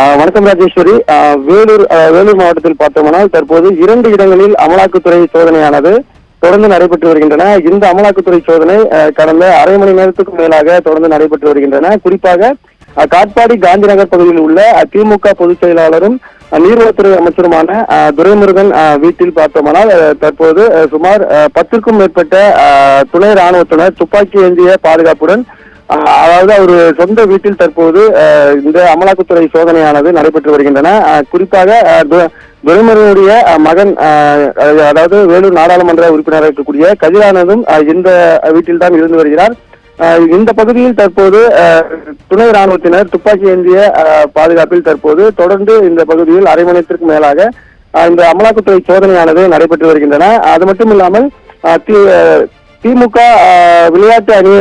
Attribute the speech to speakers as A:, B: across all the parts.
A: வணக்கம் ராஜேஸ்வரி. வேலூர் மாவட்டத்தில் பார்த்தோம்னால் தற்போது 2 இடங்களில் அமலாக்கத்துறை சோதனையானது தொடர்ந்து நடைபெற்று வருகின்றன. இந்த அமலாக்கத்துறை சோதனை கடந்த அரை மணி நேரத்துக்கும் மேலாக தொடர்ந்து நடைபெற்று வருகின்றன. குறிப்பாக காட்பாடி காந்திநகர் பகுதியில் உள்ள திமுக பொதுச் செயலாளரும் நீர்வளத்துறை அமைச்சருமான துரைமுருகன் வீட்டில் பார்த்தோம்னால் தற்போது சுமார் 10க்கும் மேற்பட்ட துணை ராணுவத்தினர் துப்பாக்கி ஏந்திய பாதுகாப்புடன், அதாவது அவர் சொந்த வீட்டில் தற்போது இந்த அமலாக்கத்துறை சோதனையானது நடைபெற்று வருகின்றன. குறிப்பாக துரைமுருகனுடைய மகன், அதாவது வேலூர் நாடாளுமன்ற உறுப்பினராக இருக்கக்கூடிய கதிரானந்தும் இந்த வீட்டில் தான் இருந்து வருகிறார். இந்த பகுதியில் தற்போது துணை ராணுவத்தினர் துப்பாக்கி ஏந்திய பாதுகாப்பில் தற்போது தொடர்ந்து இந்த பகுதியில் அரை மணி நேரத்திற்கு மேலாக இந்த அமலாக்கத்துறை சோதனையானது நடைபெற்று வருகின்றன. அது மட்டும் இல்லாமல் திமுக விளையாட்டு அணி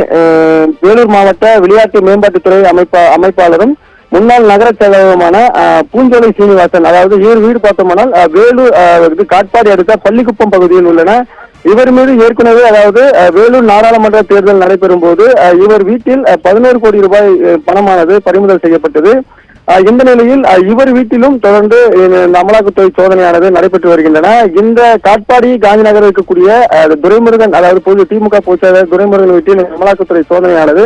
A: வேலூர் மாவட்ட விளையாட்டு மேம்பாட்டுத்துறை அமைப்பாளரும் முன்னாள் நகர செயலகமான பூஞ்சோலை சீனிவாசன், அதாவது இவர் வீடு பார்த்தோம்னால் வேலூர் காட்பாடி அடுத்த பள்ளிக்குப்பம் பகுதியில் உள்ளன. இவர் மீது ஏற்கனவே, அதாவது வேலூர் நாடாளுமன்ற தேர்தல் நடைபெறும் போது இவர் வீட்டில் 11 கோடி ரூபாய் பணமானது பறிமுதல் செய்யப்பட்டது. இந்த நிலையில் இவர் வீட்டிலும் தொடர்ந்து இந்த அமலாக்கத்துறை சோதனையானது நடைபெற்று வருகின்றன. இந்த காட்பாடி காந்தி நகர் இருக்கக்கூடிய துரைமுருகன், அதாவது திமுக பொதுச் செயலாளர் துரைமுருகன் வீட்டில் அமலாக்கத்துறை சோதனையானது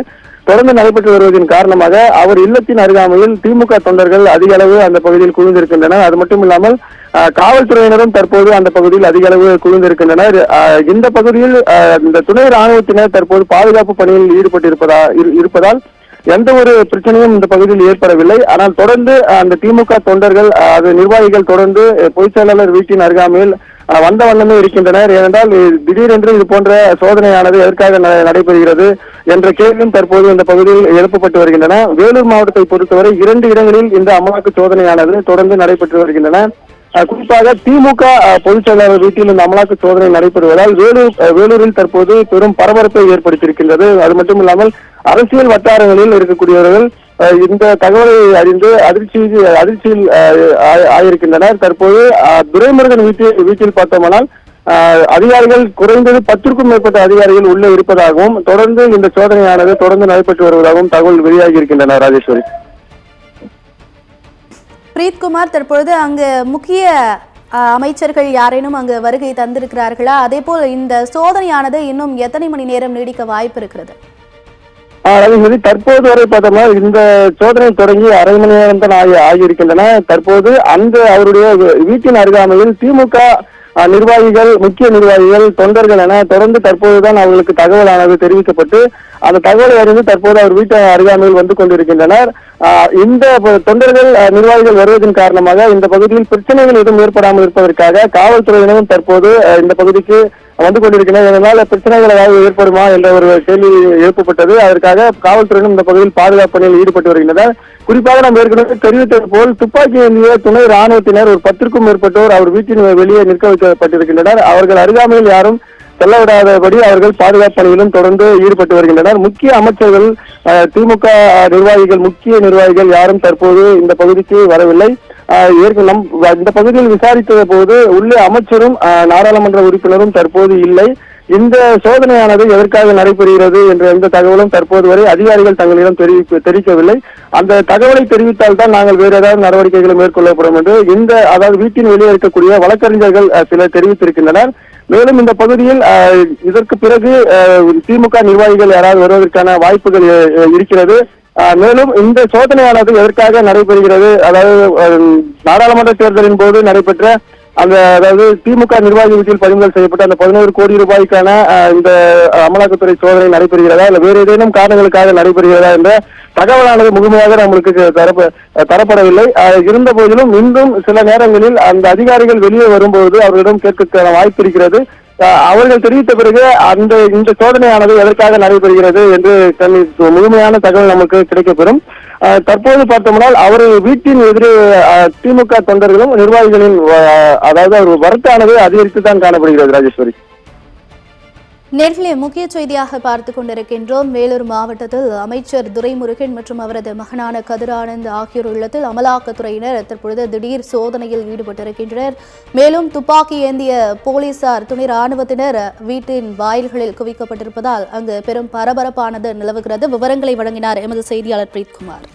A: தொடர்ந்து நடைபெற்று வருவதன் காரணமாக அவர் இல்லத்தின் அருகாமையில் திமுக தொண்டர்கள் அதிக அளவு அந்த பகுதியில் குவிந்திருக்கின்றனர். அது மட்டும் இல்லாமல் காவல்துறையினரும் தற்போது அந்த பகுதியில் அதிக அளவு குவிந்திருக்கின்றனர். இந்த பகுதியில் இந்த துணை ராணுவத்தினர் தற்போது பாதுகாப்பு பணியில் இருப்பதால் எந்த ஒரு பிரச்சனையும் இந்த பகுதியில் ஏற்படவில்லை. ஆனால் தொடர்ந்து அந்த திமுக தொண்டர்கள், அது நிர்வாகிகள் தொடர்ந்து பொதுச் செயலாளர் வீட்டின் அருகாமையில் வந்த வண்ணமே இருக்கின்றனர். ஏனென்றால் திடீரென்று இது போன்ற சோதனையானது எதற்காக நடைபெறுகிறது என்ற கேள்வியும் தற்போது இந்த பகுதியில் எழுப்பப்பட்டு வருகின்றன. வேலூர் மாவட்டத்தை பொறுத்தவரை 2 இடங்களில் இந்த அமலாக்க சோதனையானது தொடர்ந்து நடைபெற்று வருகின்றன. குறிப்பாக திமுக பொதுச் செயலாளர் வீட்டில் இந்த அமலாக்க சோதனை நடைபெறுவதால் வேலூரில் தற்போது பெரும் பரபரப்பை ஏற்படுத்தியிருக்கின்றது. அது மட்டும் இல்லாமல் அரசியல் வட்டாரங்களில் இருக்கக்கூடியவர்கள் இந்த தகவலை அறிந்து அதிர்ச்சியில் ஆயிருக்கின்றனர். தற்போது துரைமுருகன் வீட்டில் பார்த்தோம்னால் அதிகாரிகள் குறைந்தது 10க்கும் மேற்பட்ட அதிகாரிகள் உள்ளே இருப்பதாகவும், தொடர்ந்து இந்த சோதனையானது தொடர்ந்து நடைபெற்று வருவதாகவும் தகவல் வெளியாகி இருக்கின்றன. ராஜேஸ்வரி.
B: பிரீத்குமார், தற்பொழுது அங்கு முக்கிய அமைச்சர்கள் யாரேனும் அங்கு வருகை தந்திருக்கிறார்களா? அதே போல் இந்த சோதனையானது இன்னும் எத்தனை மணி நேரம் நீடிக்க வாய்ப்பு இருக்கிறது?
A: ராஜேஸ்வரி, தற்போது வரை பார்த்தோம்னா இந்த சோதனை தொடங்கி அரை மணி நேரம் தான் ஆகியிருக்கின்றன. தற்போது அவருடைய வீட்டின் அருகாமையில் திமுக நிர்வாகிகள், முக்கிய நிர்வாகிகள், தொண்டர்கள் என தொடர்ந்து தற்போதுதான் அவர்களுக்கு தகவலானது தெரிவிக்கப்பட்டு அந்த தகவலை அறிந்து தற்போது அவர் வீட்டு அருகாமையில் வந்து கொண்டிருக்கின்றனர். இந்த தொண்டர்கள், நிர்வாகிகள் வருவதன் காரணமாக இந்த பகுதியில் பிரச்சனைகள் எதுவும் ஏற்படாமல் இருப்பதற்காக காவல்துறையினரும் தற்போது இந்த பகுதிக்கு வந்து கொண்டிருக்கின்றனர். இதனால் பிரச்சனைகள் ஏதாவது ஏற்படுமா என்ற ஒரு கேள்வி எழுப்பப்பட்டது. அதற்காக காவல்துறையினர் இந்த பகுதியில் பாதுகாப்பு பணியில் ஈடுபட்டு வருகின்றனர். குறிப்பாக நாம் ஏற்கனவே தெரிவித்தது போல் துப்பாக்கி ஏந்திய துணை ராணுவத்தினர் ஒரு 10க்கும் மேற்பட்டோர் அவர் வீட்டின் வெளியே நிற்க வைக்கப்பட்டிருக்கின்றனர். அவர்கள் அருகாமையில் யாரும் செல்ல விடாதபடி அவர்கள் பாதுகாப்பு பணியிலும் தொடர்ந்து ஈடுபட்டு வருகின்றனர். முக்கிய அமைச்சர்கள், திமுக நிர்வாகிகள், முக்கிய நிர்வாகிகள் யாரும் தற்போது இந்த பகுதிக்கு வரவில்லை. இந்த பகுதியில் விசாரித்த போது உள்ளே அமைச்சரும் நாடாளுமன்ற உறுப்பினரும் தற்போது இல்லை. இந்த சோதனையானது எதற்காக நடைபெறுகிறது என்ற எந்த தகவலும் தற்போது வரை அதிகாரிகள் தங்களிடம் தெரிவிக்கவில்லை. அந்த தகவலை தெரிவித்தால் தான் நாங்கள் வேறு ஏதாவது நடவடிக்கைகளை மேற்கொள்ளப்படும் என்று அதாவது வீட்டின் வெளியே இருக்கக்கூடிய வழக்கறிஞர்கள் சிலர் தெரிவித்திருக்கின்றனர். மேலும் இந்த பகுதியில் இதற்கு பிறகு திமுக நிர்வாகிகள் யாராவது வருவதற்கான வாய்ப்புகள் இருக்கிறது. மேலும் இந்த சோதனையானது எதற்காக நடைபெறுகிறது, அதாவது நாடாளுமன்ற தேர்தலின் போது நடைபெற்ற அதாவது திமுக நிர்வாகி வீட்டில் பறிமுதல் செய்யப்பட்ட அந்த 11 கோடி ரூபாய்க்கான இந்த அமலாக்கத்துறை சோதனை நடைபெறுகிறதா, இல்ல வேறு ஏதேனும் காரணங்களுக்காக நடைபெறுகிறதா என்ற தகவலானது முழுமையாக நம்மளுக்கு தரப்படவில்லை. இருந்த போதிலும் இன்னும் சில நேரங்களில் அந்த அதிகாரிகள் வெளியே வரும்போது அவர்களிடம் கேட்க வாய்ப்பு இருக்கிறது. அவர்கள் தெரிவித்த பிறகு இந்த சோதனையானது எதற்காக நடைபெறுகிறது என்று முழுமையான தகவல் நமக்கு கிடைக்கப்பெறும். தற்போது பார்த்தோம்னால் அவர் வீட்டின் எதிரே திமுக தொண்டர்களும் நிர்வாகிகளின், அதாவது அவர் வரத்தானது அதிகரித்து தான் காணப்படுகிறது. ராஜேஸ்வரி.
B: நேர்களே, முக்கிய செய்தியாக பார்த்து கொண்டிருக்கின்றோம். வேலூர் மாவட்டத்தில் அமைச்சர் துரைமுருகன் மற்றும் அவரது மகனான கதிரானந்த் ஆகியோர் இல்லத்தில் அமலாக்கத்துறையினர் தற்பொழுது திடீர் சோதனையில் ஈடுபட்டிருக்கின்றனர். மேலும் துப்பாக்கி ஏந்திய போலீசார், துணை ராணுவத்தினர் வீட்டின் வாயில்களில் குவிக்கப்பட்டிருப்பதால் அங்கு பெரும் பரபரப்பானது நிலவுகிறது. விவரங்களை வழங்கினார் எமது செய்தியாளர் பிரீத்குமார்.